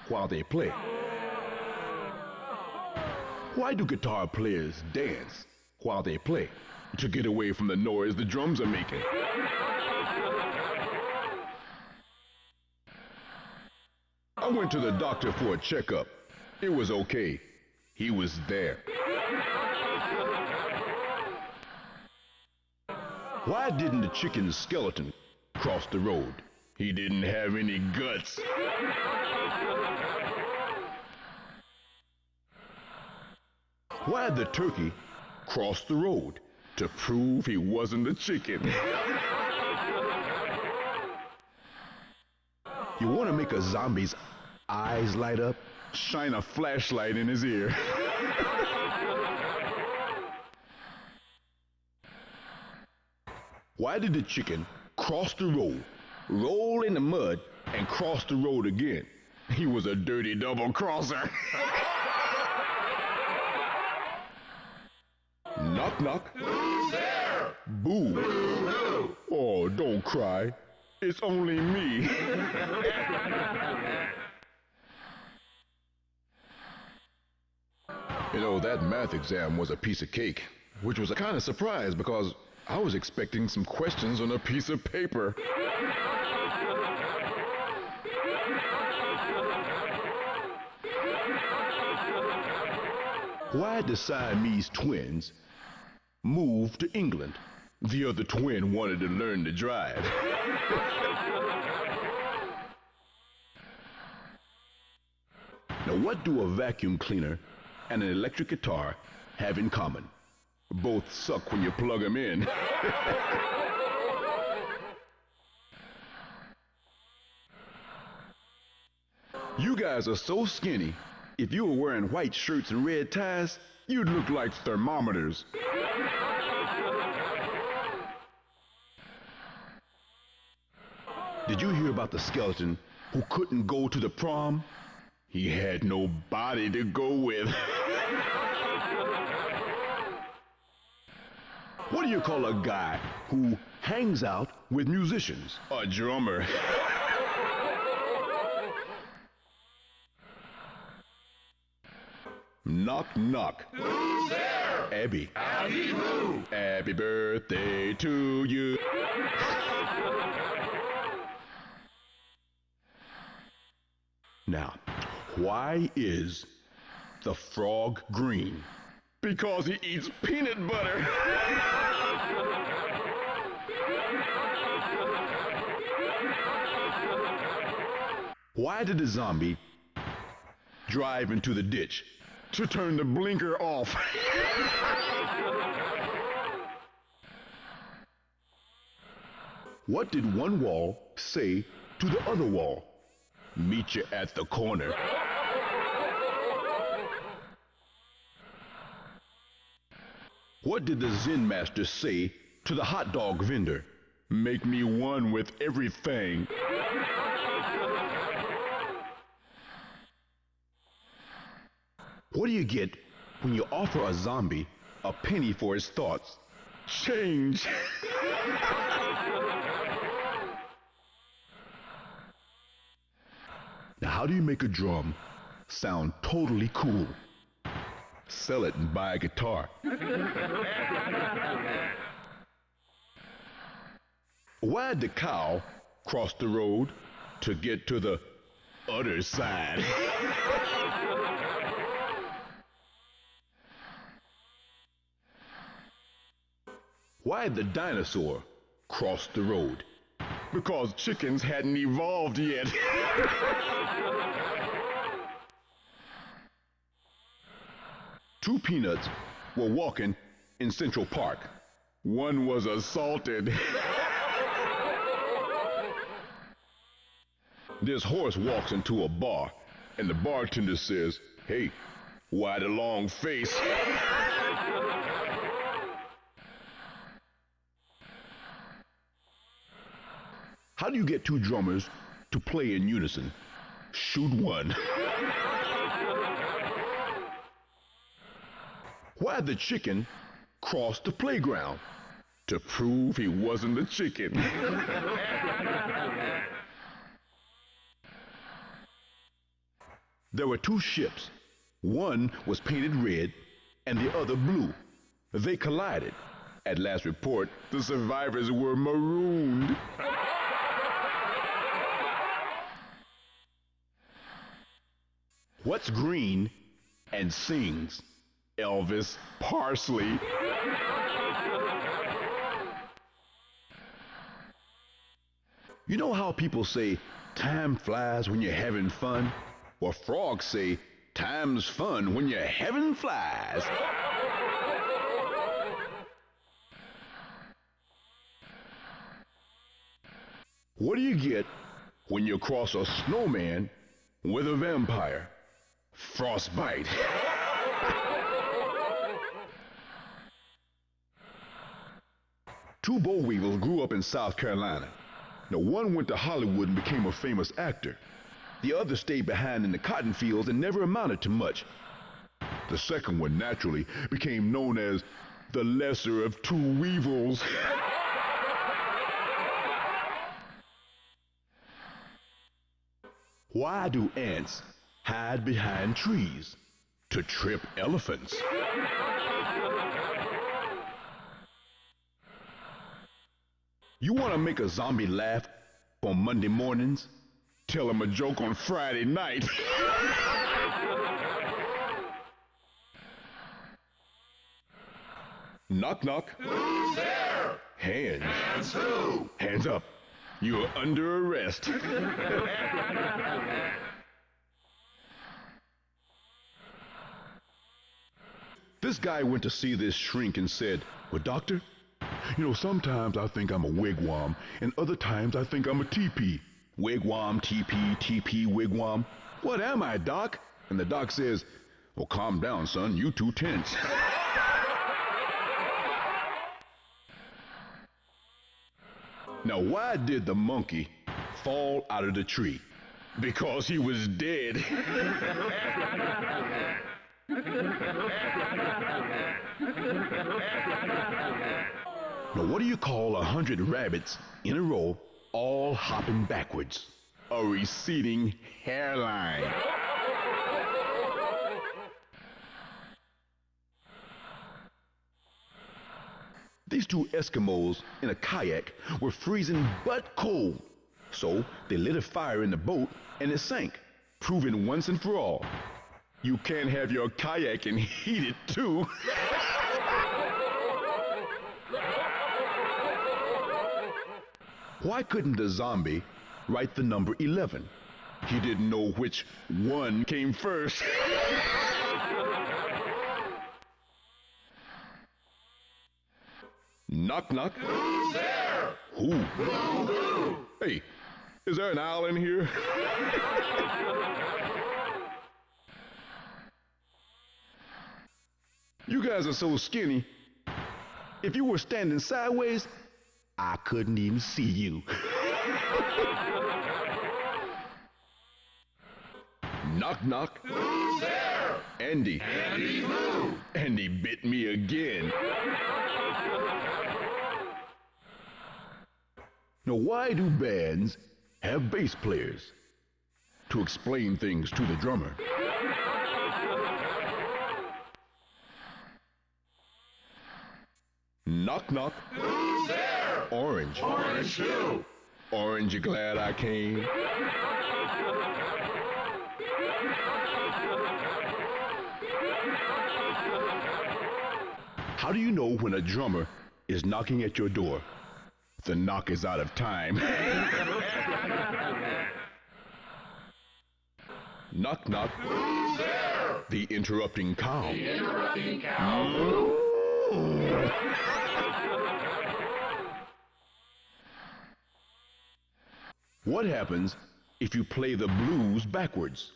While they play. Why do guitar players dance while they play? To get away from the noise the drums are making. I went to the doctor for a checkup. It was okay. He was there. Why didn't the chicken's skeleton cross the road? He didn't have any guts. Why'd the turkey cross the road? To prove he wasn't a chicken. You want to make a zombie's eyes light up? Shine a flashlight in his ear. Why did the chicken cross the road, roll in the mud, and cross the road again? He was a dirty double crosser. Knock, knock. Who's there? Boo. Boo-hoo. Oh, don't cry. It's only me. You know, that math exam was a piece of cake, which was a kind of surprise because I was expecting some questions on a piece of paper. Why'd the Siamese twins move to England? The other twin wanted to learn to drive. Now, what do a vacuum cleaner and an electric guitar have in common? Both suck when you plug them in. You guys are so skinny, if you were wearing white shirts and red ties, you'd look like thermometers. Did you hear about the skeleton who couldn't go to the prom? He had no body to go with. What do you call a guy who hangs out with musicians? A drummer. Knock, knock. Who's there? Abby. Abby who? Happy birthday to you. Now, why is the frog green? Because he eats peanut butter. Why did the zombie drive into the ditch? To turn the blinker off. What did one wall say to the other wall? Meet you at the corner. What did the Zen master say to the hot dog vendor? Make me one with everything. What do you get when you offer a zombie a penny for his thoughts? Change. Now, how do you make a drum sound totally cool? Sell it and buy a guitar. Why'd the cow cross the road? To get to the other side. Why'd the dinosaur crossed the road. Because chickens hadn't evolved yet. Two peanuts were walking in Central Park. One was assaulted. This horse walks into a bar, and the bartender says, "Hey, why the long face?" How do you get two drummers to play in unison? Shoot one. Why the chicken crossed the playground? To prove he wasn't a chicken. There were two ships. One was painted red and the other blue. They collided. At last report, the survivors were marooned. What's green and sings? Elvis Parsley. You know how people say, time flies when you're having fun? Well, frogs say, time's fun when you're having flies. What do you get when you cross a snowman with a vampire? Frostbite. Two boll weevils grew up in South Carolina. Now, one went to Hollywood and became a famous actor. The other stayed behind in the cotton fields and never amounted to much. The second one naturally became known as the lesser of two weevils. Why do ants hide behind trees? To trip elephants. You want to make a zombie laugh on Monday mornings? Tell him a joke on Friday night. Knock, knock. Who's there? Hands. Hands who? Hands up. You're under arrest. This guy went to see this shrink and said, "Well, doctor, you know, sometimes I think I'm a wigwam, and other times I think I'm a teepee. Wigwam, teepee, teepee, wigwam. What am I, doc?" And the doc says, "Well, calm down, son. You too tense." Now, why did the monkey fall out of the tree? Because he was dead. Now, what do you call 100 rabbits in a row, all hopping backwards? A receding hairline. These two Eskimos in a kayak were freezing butt cold. So they lit a fire in the boat and it sank, proving once and for all, you can't have your kayak and heat it too. Why couldn't the zombie write the number 11? He didn't know which one came first. Knock, knock. Who's there? Who? Who? Hey, is there an owl in here? You guys are so skinny. If you were standing sideways, I couldn't even see you. Knock, knock. Who's there? Andy. Andy who? Andy bit me again. Now, why do bands have bass players? To explain things to the drummer. Knock, knock. Who's there? Orange. Orange who? Orange, you glad I came? How do you know when a drummer is knocking at your door? The knock is out of time. Knock, knock. Who's there? The interrupting cow. The interrupting cow. What happens if you play the blues backwards?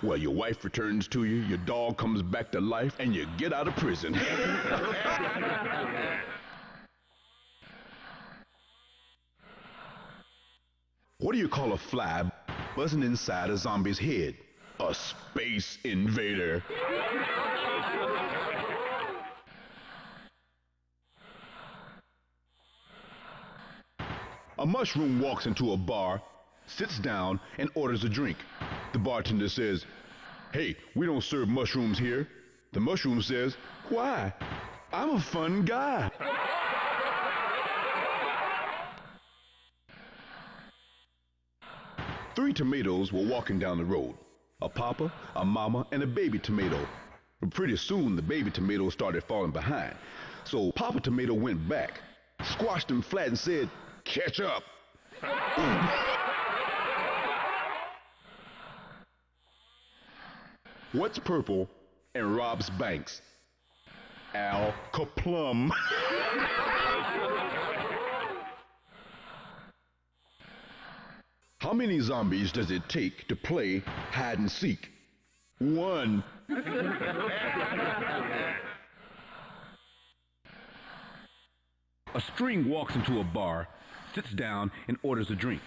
Well, your wife returns to you, your dog comes back to life, and you get out of prison. What do you call a fly buzzing inside a zombie's head? A space invader. A mushroom walks into a bar, sits down, and orders a drink. The bartender says, "Hey, we don't serve mushrooms here." The mushroom says, "Why? I'm a fun guy." Three tomatoes were walking down the road. A papa, a mama, and a baby tomato. But pretty soon the baby tomato started falling behind. So Papa Tomato went back, squashed him flat and said, "Catch up." What's purple and robs banks? Al Kaplum. How many zombies does it take to play hide and seek? One. A string walks into a bar, sits down, and orders a drink.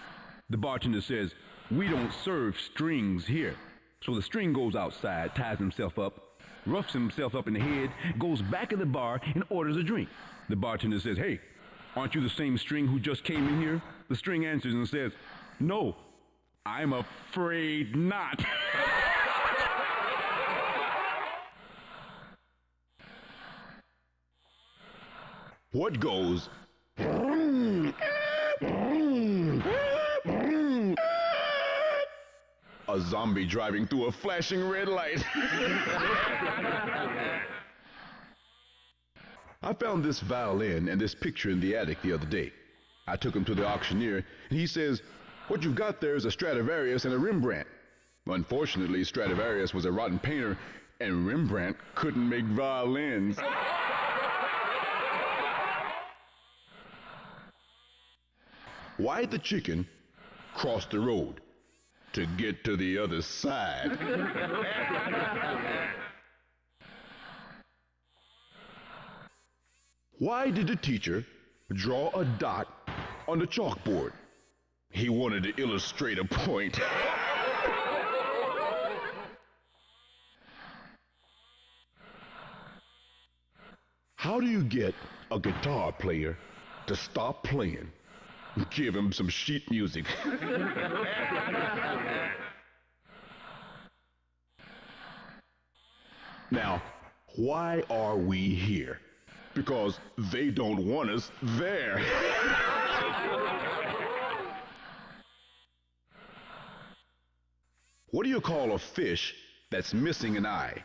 The bartender says, "We don't serve strings here." So the string goes outside, ties himself up, roughs himself up in the head, goes back in the bar, and orders a drink. The bartender says, "Hey, aren't you the same string who just came in here?" The string answers and says, "No, I'm afraid not." What goes? A zombie driving through a flashing red light. I found this violin and this picture in the attic the other day. I took him to the auctioneer, and he says, "What you've got there is a Stradivarius and a Rembrandt." Unfortunately, Stradivarius was a rotten painter, and Rembrandt couldn't make violins. Why'd the chicken cross the road? To get to the other side. Why did the teacher draw a dot on the chalkboard? He wanted to illustrate a point. How do you get a guitar player to stop playing? Give him some sheet music. Now, why are we here? Because they don't want us there. What do you call a fish that's missing an eye?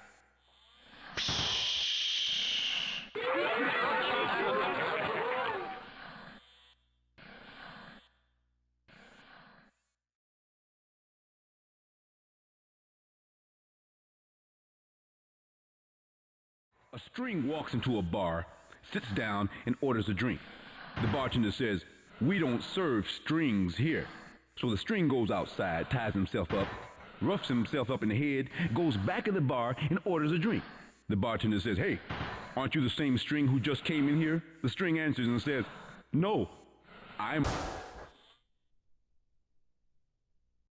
A string walks into a bar, sits down, and orders a drink. The bartender says, "We don't serve strings here." So the string goes outside, ties himself up, roughs himself up in the head, goes back in the bar, and orders a drink. The bartender says, "Hey, aren't you the same string who just came in here?" The string answers and says, "No, I'm..."